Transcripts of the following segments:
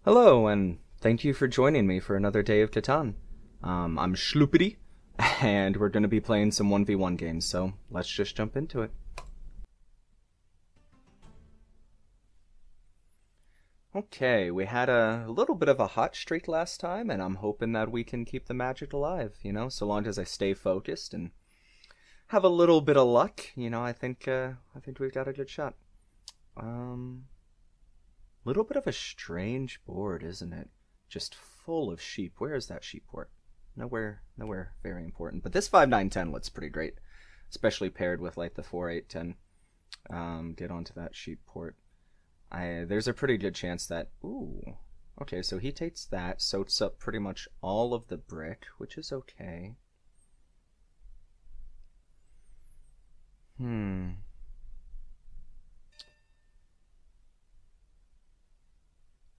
Hello, and thank you for joining me for another day of Catan. I'm Schloopity, and we're going to be playing some 1v1 games, so let's just jump into it. Okay, we had a little bit of a hot streak last time, and I'm hoping that we can keep the magic alive, so long as I stay focused and have a little bit of luck, I think we've got a good shot. Little bit of a strange board, isn't it? Just full of sheep. Where is that sheep port? Nowhere very important. But this 5-9-10 looks pretty great, especially paired with like the 4-8-10. Get onto that sheep port. There's a pretty good chance that... Ooh. Okay, so he takes that, soaks up pretty much all of the brick, which is okay.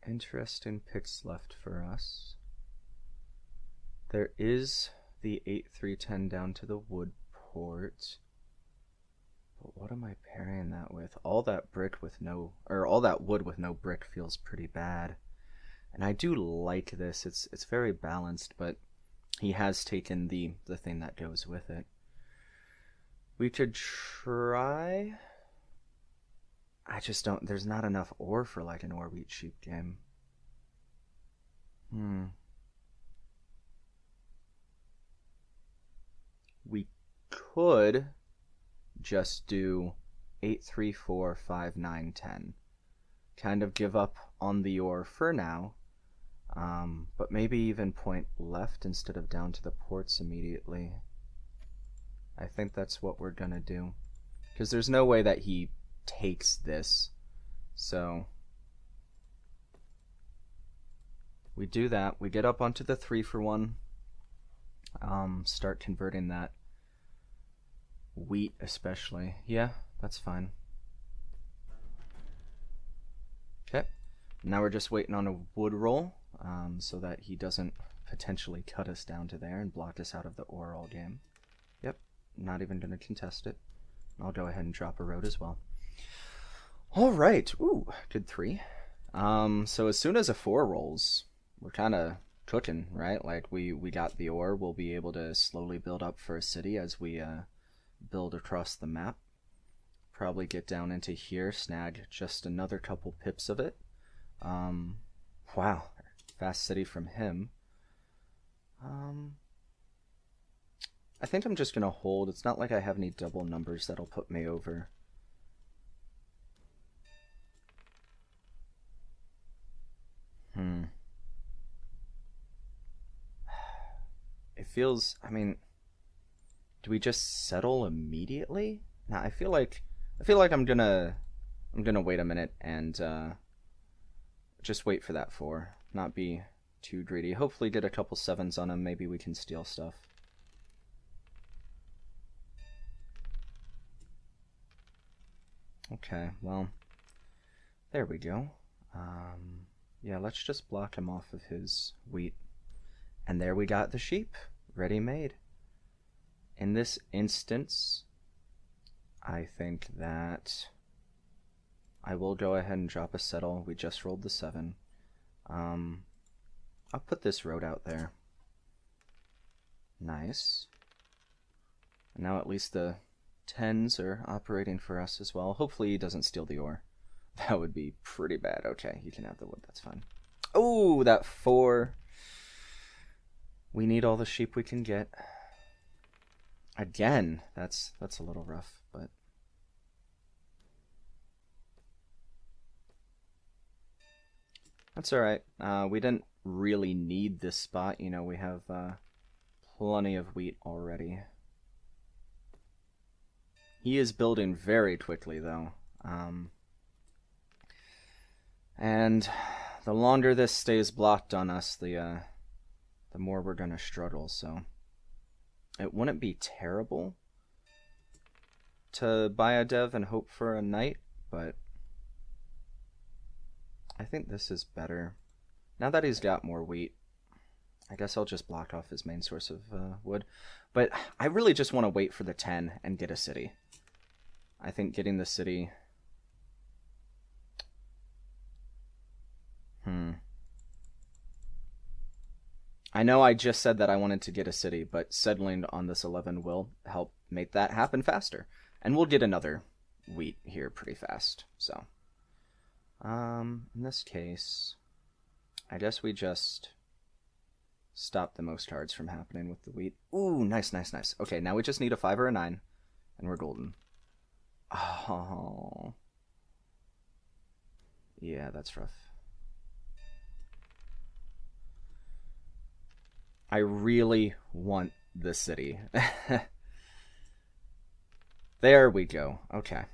Interesting picks left for us. There is the 8-3-10 down to the wood port. But what am I pairing that with? All that brick with no, or all that wood with no brick feels pretty bad. And I do like this. It's very balanced, but he has taken the thing that goes with it. We could try. I just don't, there's not enough ore for like an ore wheat sheep game. We could just do 8-3-4-5-9-10. Kind of give up on the ore for now. But maybe even point left instead of down to the ports immediately. I think that's what we're gonna do. Because there's no way that he takes this, so we do that. We get up onto the 3-for-1, start converting that wheat especially. Yeah, that's fine. Okay, now we're just waiting on a wood roll, so that he doesn't potentially cut us down to there and block us out of the ore all game. Yep, not even gonna contest it. I'll go ahead and drop a road as well. All right, ooh, good 3. So as soon as a 4 rolls, we're kind of cooking, right? Like we got the ore. We'll be able to slowly build up for a city as we build across the map. Probably get down into here, snag just another couple pips of it. Wow, fast city from him. I think I'm just gonna hold. It's not like I have any double numbers that'll put me over. It feels, I mean, do we just settle immediately? Nah, I feel like I'm gonna wait a minute and just wait for that 4. Not be too greedy. Hopefully get a couple 7s on him. Maybe we can steal stuff. Okay, well, there we go. Yeah, let's just block him off of his wheat. And there we got the sheep, ready-made. In this instance, I think that I will go ahead and drop a settle. We just rolled the 7. I'll put this road out there. Nice. And now at least the 10s are operating for us as well. Hopefully he doesn't steal the ore. That would be pretty bad. Okay, you can have the wood, that's fine. Oh, that 4. We need all the sheep we can get. Again, that's a little rough, but that's alright. We didn't really need this spot, we have plenty of wheat already. He is building very quickly, though. And the longer this stays blocked on us, the more we're gonna struggle, so it wouldn't be terrible to buy a dev and hope for a knight, but I think this is better. Now that he's got more wheat, I guess I'll just block off his main source of wood. But I really just want to wait for the 10 and get a city. I think getting the city... I know I just said that I wanted to get a city, but settling on this 11 will help make that happen faster. And we'll get another wheat here pretty fast, so. In this case, I guess we just stop the most hards from happening with the wheat. Ooh, nice, nice, nice. Okay, now we just need a 5 or a 9, and we're golden. Oh. Yeah, that's rough. I really want this city. There we go. Okay.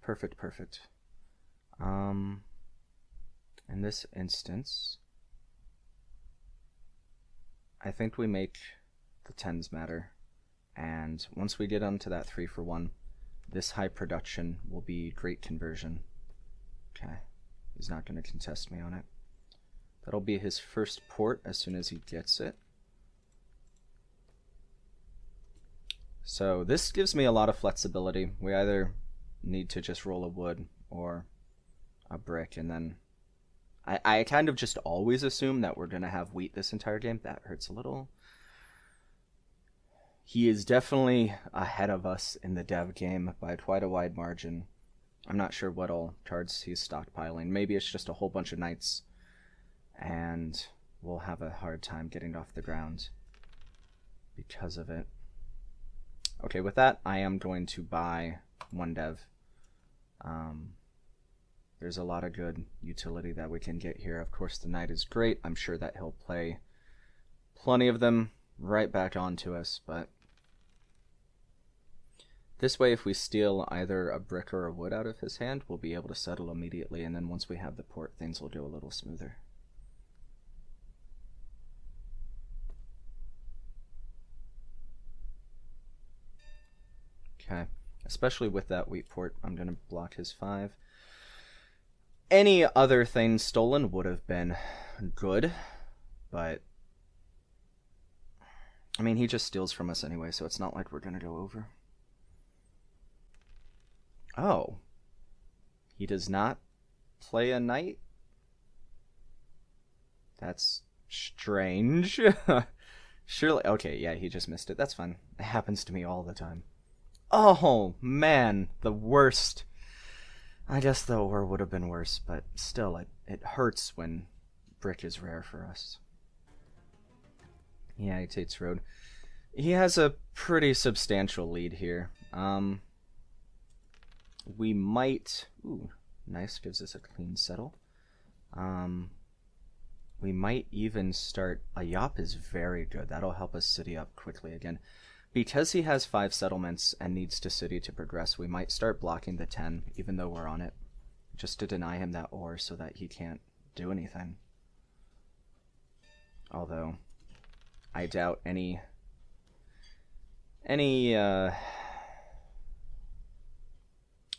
Perfect, perfect. In this instance, I think we make the 10s matter. And once we get onto that 3 for 1, this high production will be great conversion. Okay. He's not going to contest me on it. That'll be his first port as soon as he gets it. So this gives me a lot of flexibility. We either need to just roll a wood or a brick, and then I kind of just always assume that we're going to have wheat this entire game. That hurts a little. He is definitely ahead of us in the dev game by quite a wide margin. I'm not sure what all cards he's stockpiling. Maybe it's just a whole bunch of knights, and we'll have a hard time getting off the ground because of it. Okay, with that, I am going to buy one dev. There's a lot of good utility that we can get here. Of course, the knight is great. I'm sure that he'll play plenty of them right back onto us, but this way, if we steal either a brick or a wood out of his hand, we'll be able to settle immediately, and then once we have the port, things will go a little smoother. Okay, especially with that wheat port, I'm going to block his 5. Any other thing stolen would have been good, but I mean, he just steals from us anyway, so it's not like we're going to go over. Oh, he does not play a knight? That's strange. Surely, okay, yeah, he just missed it. That's fine. It happens to me all the time. Oh, man, the worst. I guess the ore would have been worse, but still, it hurts when brick is rare for us. Yeah, he takes road. He has a pretty substantial lead here. We might... Ooh, nice, gives us a clean settle. We might even start... A Yop is very good. That'll help us city up quickly again. Because he has 5 settlements and needs to city to progress, we might start blocking the 10, even though we're on it, just to deny him that ore so that he can't do anything. Although, I doubt any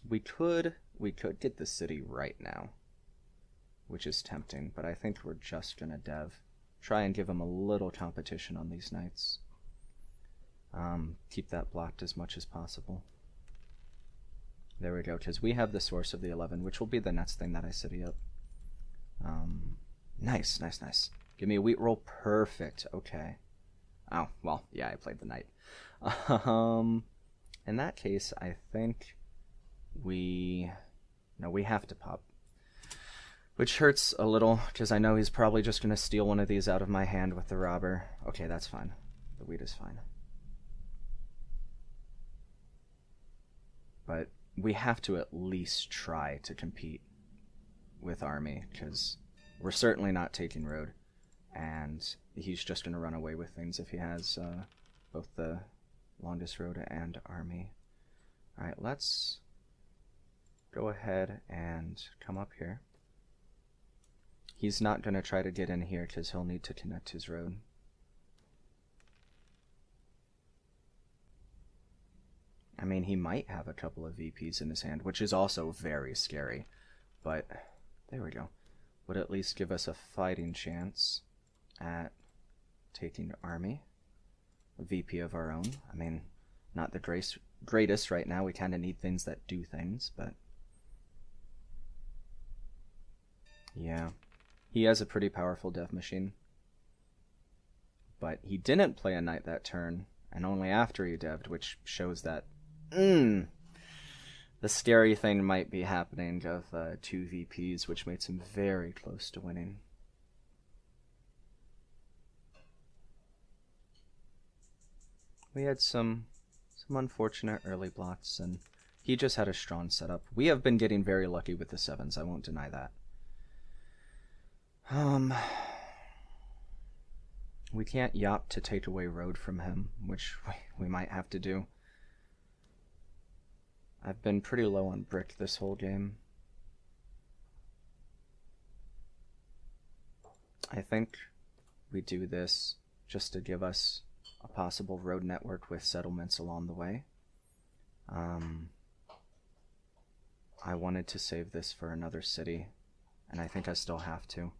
we could get the city right now, which is tempting, but I think we're just gonna dev. Try and give him a little competition on these knights. Keep that blocked as much as possible. There we go, because we have the source of the 11, which will be the next thing that I city up. Nice, nice, nice. Give me a wheat roll. Perfect. Okay. Oh, well, yeah, I played the knight. In that case, I think we have to pop. Which hurts a little, because I know he's probably just going to steal one of these out of my hand with the robber. Okay, that's fine. The wheat is fine. But we have to at least try to compete with army, because we're certainly not taking road, and he's just going to run away with things if he has both the longest road and army. Alright, let's go ahead and come up here. He's not going to try to get in here because he'll need to connect his road. I mean, he might have a couple of VPs in his hand, which is also very scary. But, there we go. Would at least give us a fighting chance at taking army. A VP of our own. I mean, not the greatest right now. We kind of need things that do things, but... yeah. He has a pretty powerful dev machine. but he didn't play a knight that turn, and only after he dev'd, which shows that the scary thing might be happening of 2 VPs, which makes him very close to winning. We had some unfortunate early blots, and he just had a strong setup. We have been getting very lucky with the 7s, I won't deny that. We can't yop to take away road from him, which we might have to do. I've been pretty low on brick this whole game. I think we do this just to give us a possible road network with settlements along the way. I wanted to save this for another city, and I think I still have to.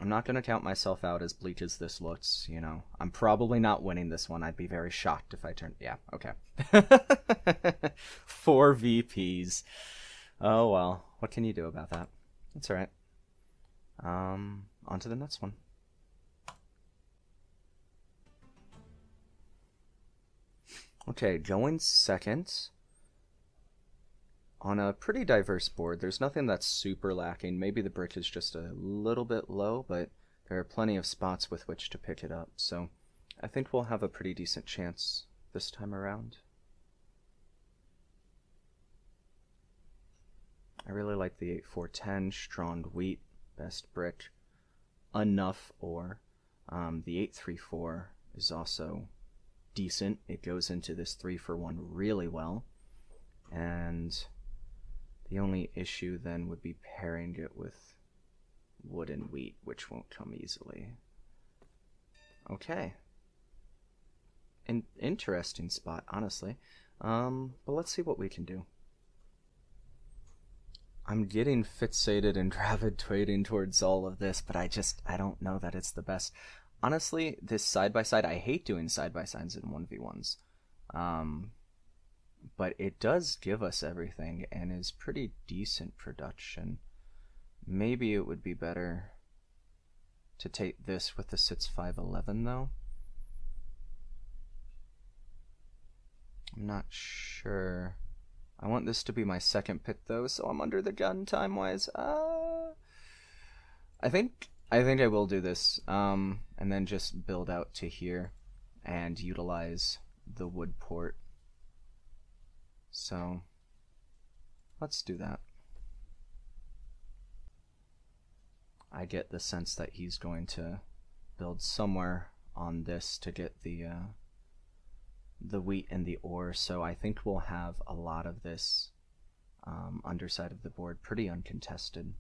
I'm not going to count myself out as bleak as this looks, you know. I'm probably not winning this one. I'd be very shocked if I turned... Yeah, okay. 4 VPs. Oh, well. What can you do about that? That's alright. On to the next one. Okay, going second. On a pretty diverse board, there's nothing that's super lacking. Maybe the brick is just a little bit low, but there are plenty of spots with which to pick it up. So I think we'll have a pretty decent chance this time around. I really like the 8-4-10, strong wheat, best brick, enough ore. The 8-3-4 is also decent. It goes into this 3-for-1 really well. And the only issue then would be pairing it with wood and wheat, which won't come easily. Okay. An interesting spot, honestly. But let's see what we can do. I'm getting fixated and gravitating towards all of this, but I don't know that it's the best. Honestly, this side-by-side, I hate doing side-by-sides in 1v1s. But it does give us everything and is pretty decent production. Maybe it would be better to take this with the 6-5-11 though. I'm not sure. I want this to be my second pick though, so I'm under the gun time-wise. I think I will do this, and then just build out to here and utilize the wood port. So let's do that. I get the sense that he's going to build somewhere on this to get the wheat and the ore, so I think we'll have a lot of this underside of the board pretty uncontested.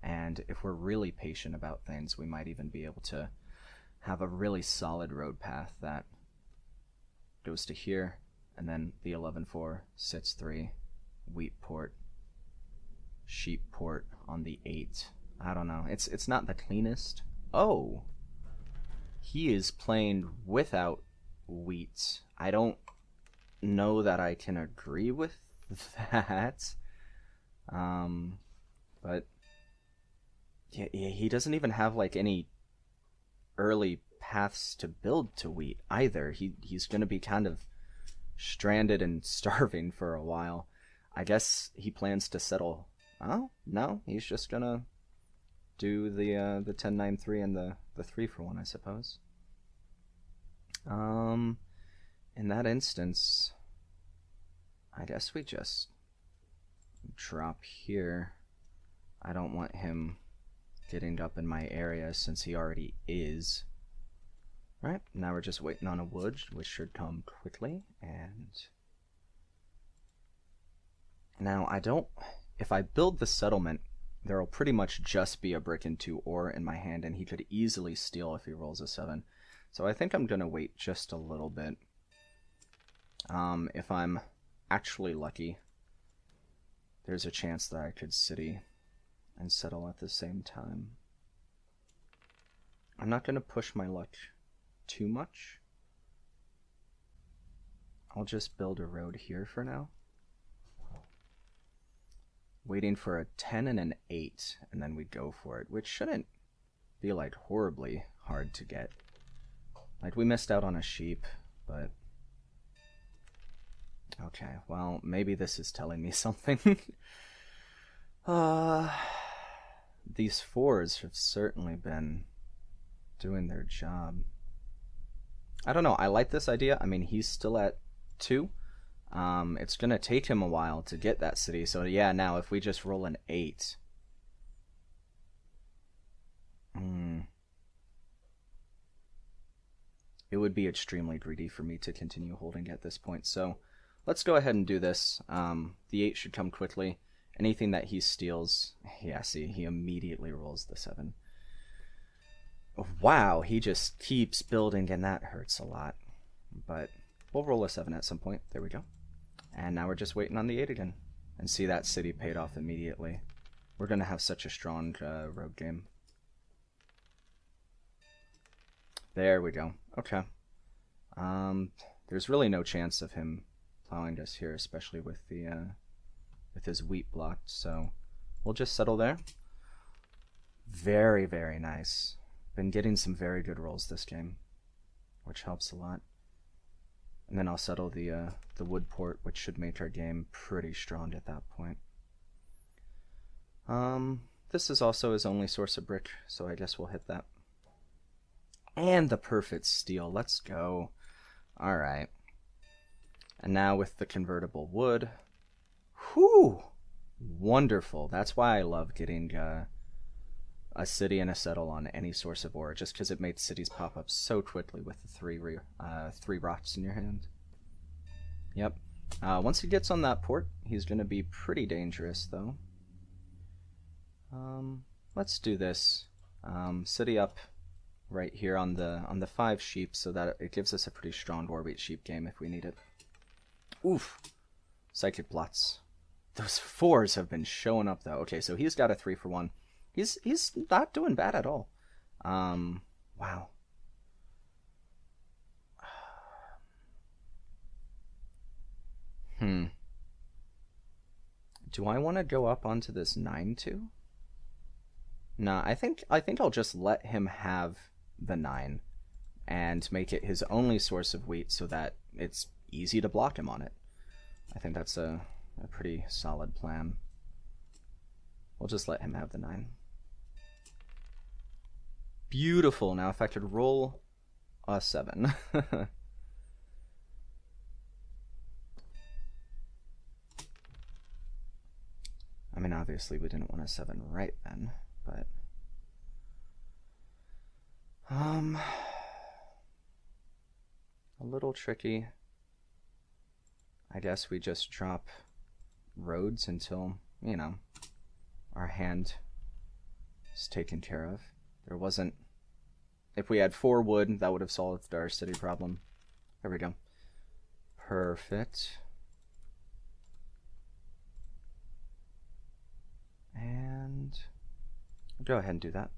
And if we're really patient about things, we might even be able to have a really solid road path that goes to here, and then the 11-4, 6-3, wheat port, sheep port on the 8. I don't know. It's not the cleanest. Oh! He is playing without wheat. I don't know that I can agree with that. But yeah, he doesn't even have like any early paths to build to wheat either. He's going to be kind of stranded and starving for a while. I guess he plans to settle. Oh, no, he's just going to do the 10-9-3 and the 3-for-1, I suppose. In that instance, I guess we just drop here. I don't want him getting up in my area since he already is. Right, now we're just waiting on a wood, which should come quickly. And now if I build the settlement, there will pretty much just be a brick and 2 ore in my hand, and he could easily steal if he rolls a 7. So I think I'm going to wait just a little bit. If I'm actually lucky, there's a chance that I could city and settle at the same time. I'm not going to push my luck too much. I'll just build a road here for now. waiting for a 10 and an 8, and then we'd go for it, which shouldn't be like horribly hard to get. Like, we missed out on a sheep, but okay, well, maybe this is telling me something. These 4s have certainly been doing their job. I don't know, I like this idea. I mean, he's still at 2. It's gonna take him a while to get that city, so yeah, now if we just roll an 8. It would be extremely greedy for me to continue holding at this point, so let's go ahead and do this. The 8 should come quickly. Anything that he steals, yeah, see, he immediately rolls the 7. Wow, he just keeps building, and that hurts a lot. But we'll roll a 7 at some point. There we go. And now we're just waiting on the 8 again. And see, that city paid off immediately. We're going to have such a strong rogue game. There we go. Okay. There's really no chance of him plowing us here, especially with the with his wheat blocked. So we'll just settle there. Very, very nice. Been getting some very good rolls this game, which helps a lot. And then I'll settle the wood port, which should make our game pretty strong at that point. This is also his only source of brick, so I guess we'll hit that. And the perfect steel. Let's go. Alright. And now with the convertible wood. Whew! Wonderful. That's why I love getting a city and a settle on any source of ore, just because it made cities pop up so quickly with the three rocks in your hand. Yep. Once he gets on that port, he's going to be pretty dangerous, though. Let's do this. City up right here on the 5 sheep, so that it gives us a pretty strong ore wheat sheep game if we need it. Oof. Psychic plots. Those 4s have been showing up, though. Okay, so he's got a 3 for 1. He's not doing bad at all. Wow. Do I want to go up onto this 9-2? Nah, I think I'll just let him have the 9 and make it his only source of wheat so that it's easy to block him on it. I think that's a pretty solid plan. We'll just let him have the 9. Beautiful. Now if I could roll a 7. I mean, obviously we didn't want a 7 right then, but a little tricky. I guess we just drop roads until, you know, our hand is taken care of. There wasn't... If we had 4 wood, that would have solved our city problem. There we go. Perfect. And I'll go ahead and do that.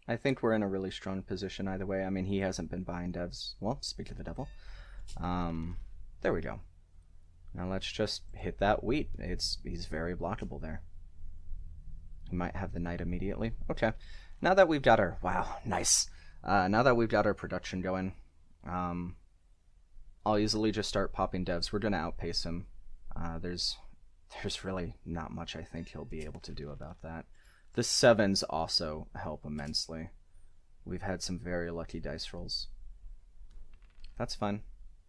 I think we're in a really strong position either way. I mean, he hasn't been buying devs. Well, speak of the devil. There we go. Now let's just hit that wheat. He's very blockable there. He might have the knight immediately. Okay. Now that we've got our... Wow, nice. Now that we've got our production going, I'll easily just start popping devs. We're going to outpace him. There's really not much I think he'll be able to do about that. The 7s also help immensely. We've had some very lucky dice rolls. That's fine.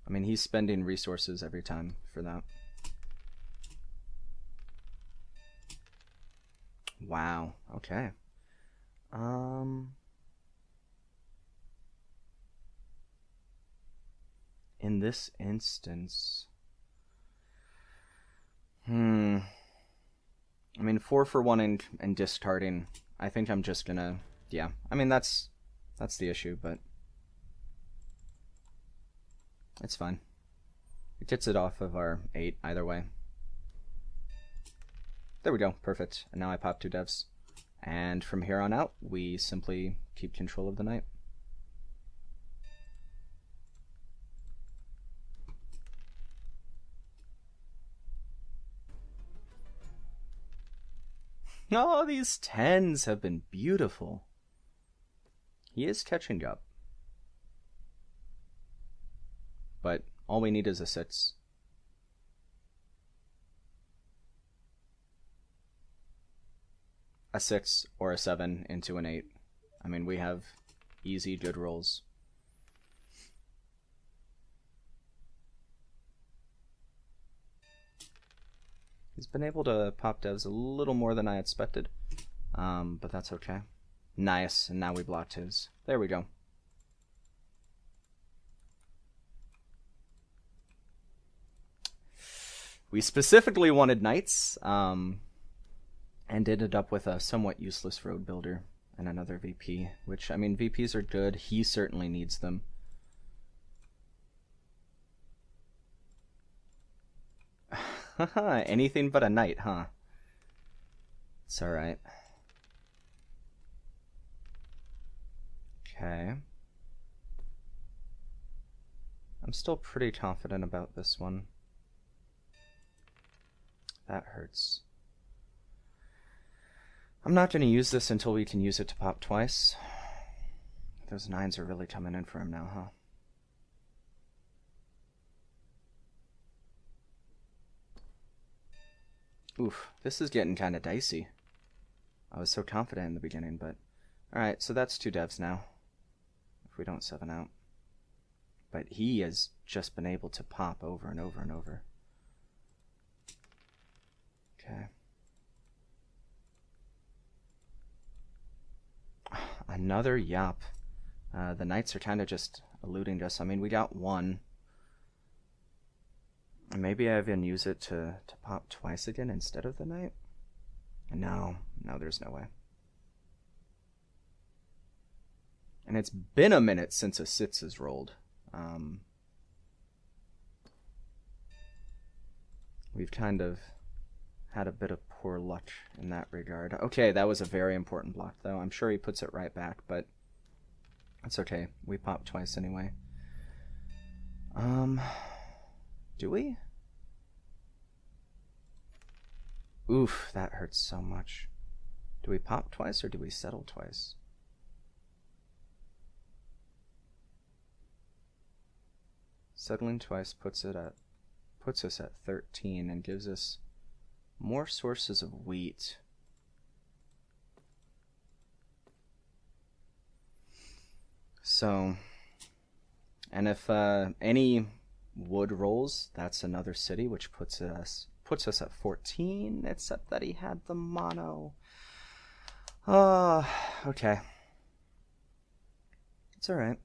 I mean, he's spending resources every time for that. Wow. Okay. In this instance... I mean, 4 for 1 and discarding. I think I'm just gonna... Yeah. I mean, that's the issue, but... It's fine. It gets it off of our 8 either way. There we go. Perfect. And now I pop 2 devs. And from here on out, we simply keep control of the knight. Oh, these 10s have been beautiful. He is catching up. But all we need is a 6. A 6 or a 7 into an 8. I mean, we have easy, good rolls. He's been able to pop devs a little more than I expected, but that's okay. Nice, and now we blocked his. There we go. We specifically wanted knights, and ended up with a somewhat useless road builder and another VP, which, I mean, VPs are good. He certainly needs them. Anything but a knight, huh? It's alright. Okay. I'm still pretty confident about this one. That hurts. I'm not going to use this until we can use it to pop twice. Those 9s are really coming in for him now, huh? Oof, this is getting kind of dicey. I was so confident in the beginning, but... Alright, so that's 2 devs now. If we don't 7 out. But he has just been able to pop over and over and over. Okay. Another yop. The knights are kind of just eluding us. I mean, we got 1. Maybe I even use it to pop twice again instead of the knight? No, there's no way. And it's been a minute since a 6 has rolled. We've kind of had a bit of poor luck in that regard. Okay, that was a very important block, though. I'm sure he puts it right back, but it's okay. We popped twice anyway. Do we? Oof, that hurts so much. Do we pop twice or do we settle twice? Settling twice puts us at 13 and gives us more sources of wheat. So, and if any wood rolls, that's another city, which puts us at 14, except that he had the mono. Okay. It's alright.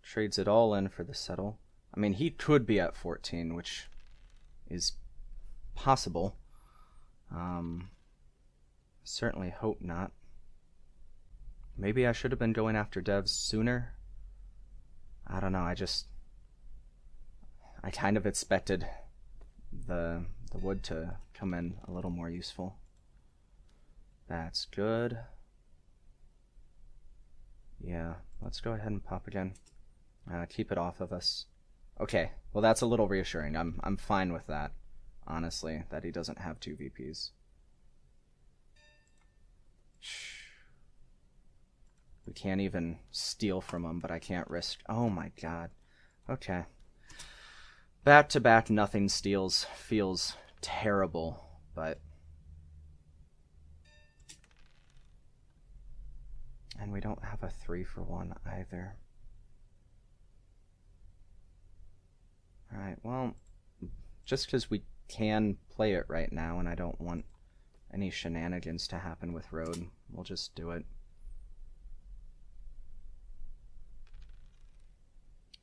Trades it all in for the settle. I mean, he could be at 14, which is possible. Certainly hope not. Maybe I should have been going after devs sooner. I don't know, I kind of expected the wood to come in a little more useful. That's good. Yeah, let's go ahead and pop again. Keep it off of us. Okay, well that's a little reassuring. I'm fine with that, honestly, that he doesn't have 2 VPs. We can't even steal from him, but I can't risk... Oh my god. Okay. Back-to-back nothing steals feels terrible, but... And we don't have a 3-for-1 either. Alright, well, just because we can play it right now and I don't want any shenanigans to happen with road, we'll just do it.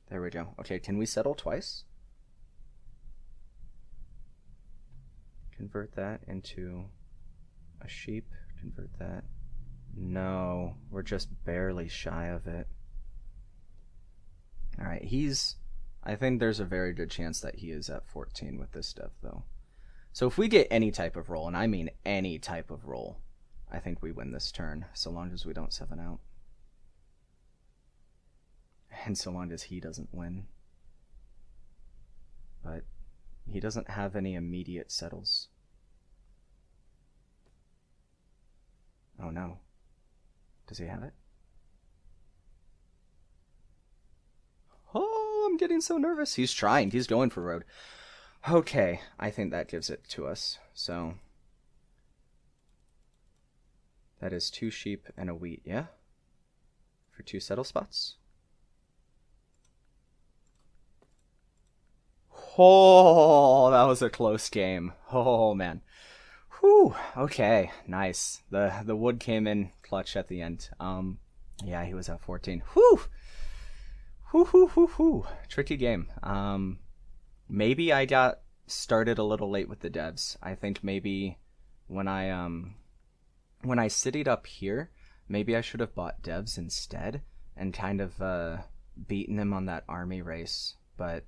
There we go. Okay, can we settle twice? Convert that into a sheep. Convert that. No, we're just barely shy of it. Alright, I think there's a very good chance that he is at 14 with this stuff, though. So if we get any type of roll, and I mean any type of roll, I think we win this turn, so long as we don't 7 out. And so long as he doesn't win. But he doesn't have any immediate settles. Oh no. Does he have it? Oh, I'm getting so nervous. He's trying. He's going for road. Okay, I think that gives it to us. So that is 2 sheep and a wheat, yeah? For 2 settle spots. Oh, that was a close game. Oh, man. Whew. Okay, nice. The wood came in clutch at the end. Yeah, he was at 14. Whew. Whew, whew, whew, whew. Tricky game. Maybe I got started a little late with the devs. I think maybe when I citied up here, maybe I should have bought devs instead and kind of beaten him on that army race. But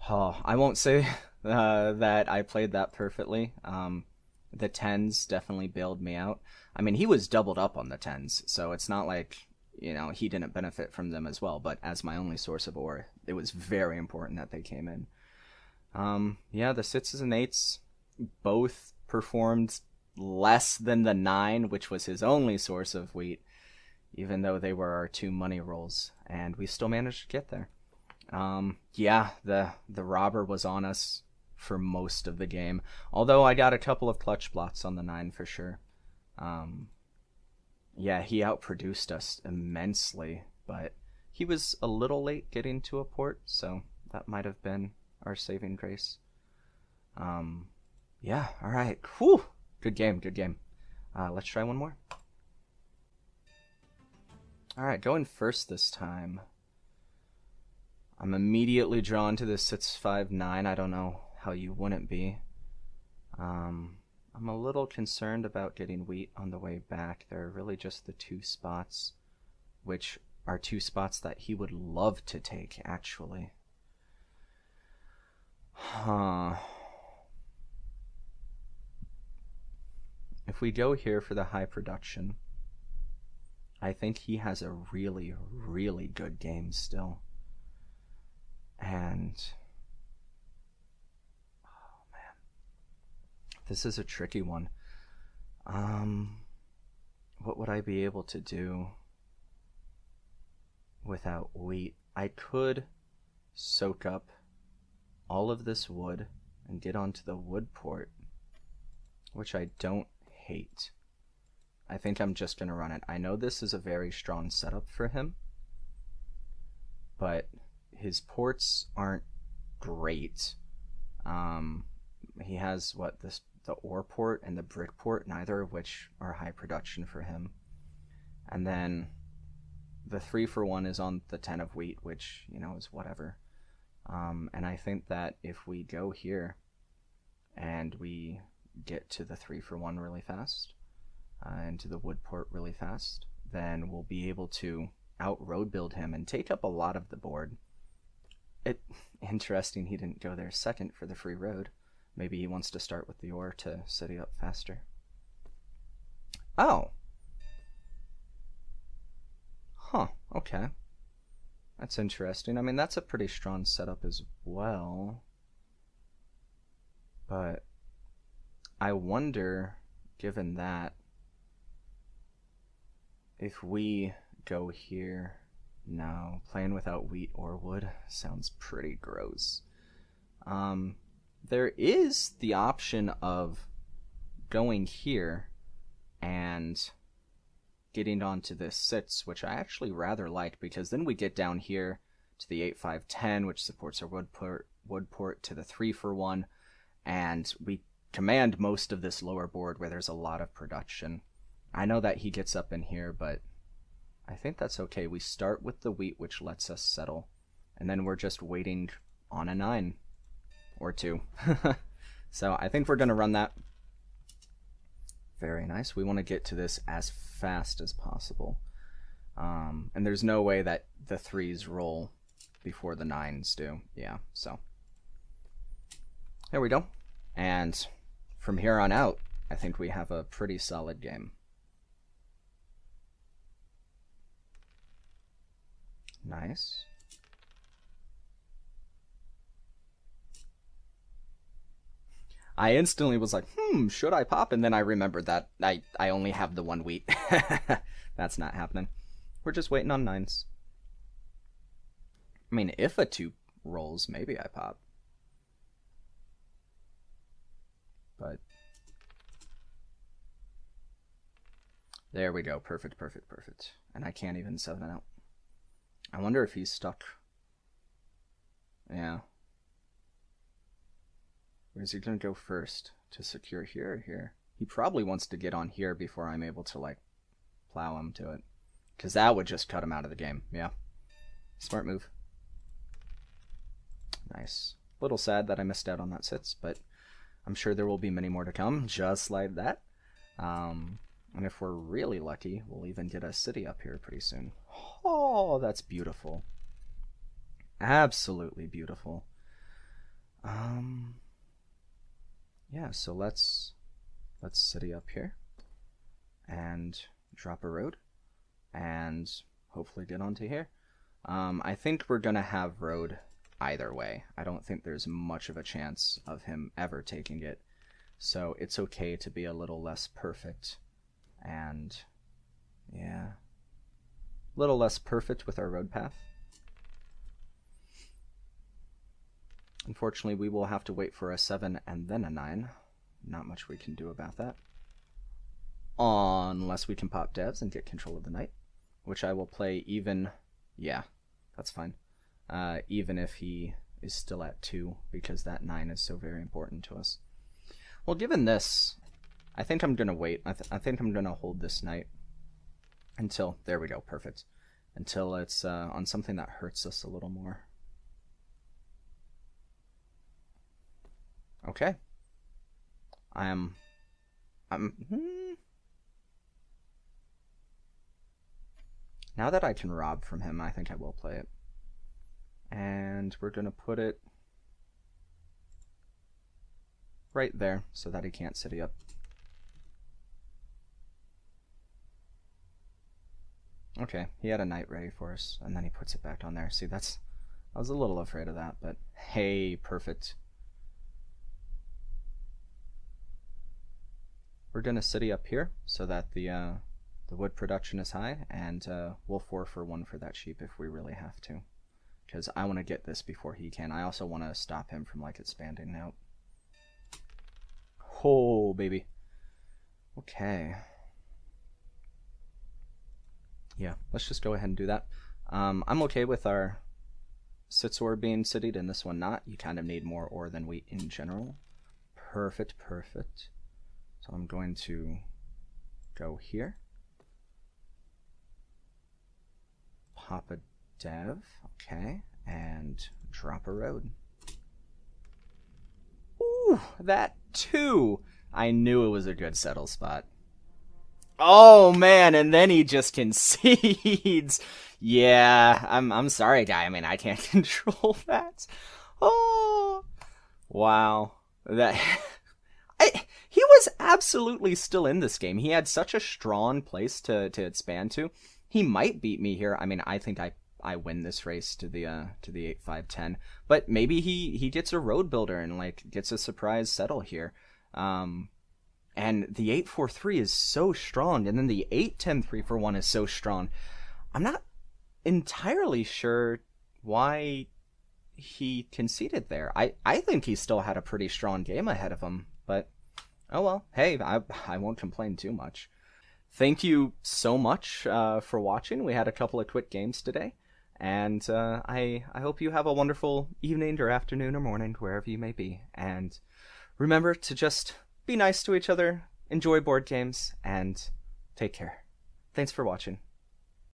I won't say that I played that perfectly. The 10s definitely bailed me out. I mean, he was doubled up on the 10s, so it's not like, you know, he didn't benefit from them as well. But as my only source of ore, it was very important that they came in. Yeah, the 6s and 8s both performed less than the 9, which was his only source of wheat, even though they were our 2 money rolls, and we still managed to get there. Yeah, the robber was on us for most of the game, although I got a couple of clutch blots on the 9 for sure. Yeah, he outproduced us immensely, but he was a little late getting to a port, so that might have been our saving grace. Yeah, alright. Whew! Good game, good game. Let's try one more. Alright, going first this time. I'm immediately drawn to the 659. I don't know how you wouldn't be. I'm a little concerned about getting wheat on the way back. There are really just the 2 spots, which are 2 spots that he would love to take, actually. Huh. If we go here for the high production, I think he has a really, really good game still. And oh man, this is a tricky one. What would I be able to do without wheat? I could soak up all of this wood and get onto the wood port, which I don't hate. I think I'm just gonna run it. I know this is a very strong setup for him, but his ports aren't great. He has the ore port and the brick port, neither of which are high production for him. And then the 3-for-1 is on the 10 of wheat, which, you know, is whatever. And I think that if we go here and we get to the 3-for-1 really fast, and to the wood port really fast, then we'll be able to out road build him and take up a lot of the board. Interesting he didn't go there second for the free road. Maybe he wants to start with the ore to city up faster. Oh. Huh, okay. That's interesting. I mean, that's a pretty strong setup as well. But I wonder, given that, if we go here... No, playing without wheat or wood sounds pretty gross. There is the option of going here and getting onto this 6, which I actually rather like, because then we get down here to the 8-5-10, which supports our wood port to the 3-for-1, and we command most of this lower board where there's a lot of production. I know that he gets up in here, but I think that's okay. We start with the wheat, which lets us settle, and then we're just waiting on a 9 or 2. So I think we're going to run that. Very nice. We want to get to this as fast as possible. And there's no way that the 3s roll before the 9s do. Yeah, so there we go. And from here on out, I think we have a pretty solid game. Nice. I instantly was like, should I pop? And then I remembered that I only have the 1 wheat. That's not happening. We're just waiting on 9s. I mean, if a 2 rolls, maybe I pop. But there we go. Perfect, perfect, perfect. And I can't even 7 it out. I wonder if he's stuck. Yeah. Where's he gonna go first? To secure here or here? He probably wants to get on here before I'm able to, like, plow him to it. Because that would just cut him out of the game. Yeah. Smart move. Nice. A little sad that I missed out on that sits, but I'm sure there will be many more to come, just like that. And if we're really lucky, we'll even get a city up here pretty soon. Oh, that's beautiful. Absolutely beautiful. Yeah, so let's city up here and drop a road and hopefully get onto here. I think we're gonna have road either way. I don't think there's much of a chance of him ever taking it, so it's okay to be a little less perfect. And yeah, a little less perfect with our road path. Unfortunately, we will have to wait for a 7 and then a 9. Not much we can do about that. Unless we can pop devs and get control of the knight, which I will play even, yeah, that's fine. Even if he is still at 2, because that 9 is so very important to us. Well, given this, I think I'm going to wait. I think I'm going to hold this knight until, there we go, perfect. Until it's on something that hurts us a little more. Okay. Now that I can rob from him, I think I will play it. And we're going to put it right there so that he can't city up. Okay, he had a knight ready for us, and then he puts it back on there. See, I was a little afraid of that, but hey, perfect. We're going to city up here so that the wood production is high, and we'll 4 for 1 for that sheep if we really have to. Because I want to get this before he can. I also want to stop him from, like, expanding out. Oh, baby. Okay. Yeah, let's just go ahead and do that. I'm okay with our sits ore being citied and this one not. You kind of need more ore than wheat in general. Perfect, perfect. So I'm going to go here. Pop a dev, okay, and drop a road. Ooh, that 2! I knew it was a good settle spot. Oh man, and then he just concedes. Yeah, I'm sorry, guy. I mean, I can't control that. Oh, wow. That he was absolutely still in this game. He had such a strong place to expand to. He might beat me here. I mean, I think I win this race to the 8-5-10, but maybe he gets a road builder and like gets a surprise settle here. And the 8-4-3 is so strong, and then the 8-10 3-for-1 is so strong. I'm not entirely sure why he conceded there. I think he still had a pretty strong game ahead of him, but oh well. Hey, I won't complain too much. Thank you so much for watching. We had a couple of quick games today, and I hope you have a wonderful evening or afternoon or morning, wherever you may be. And remember to just be nice to each other, enjoy board games, and take care. Thanks for watching.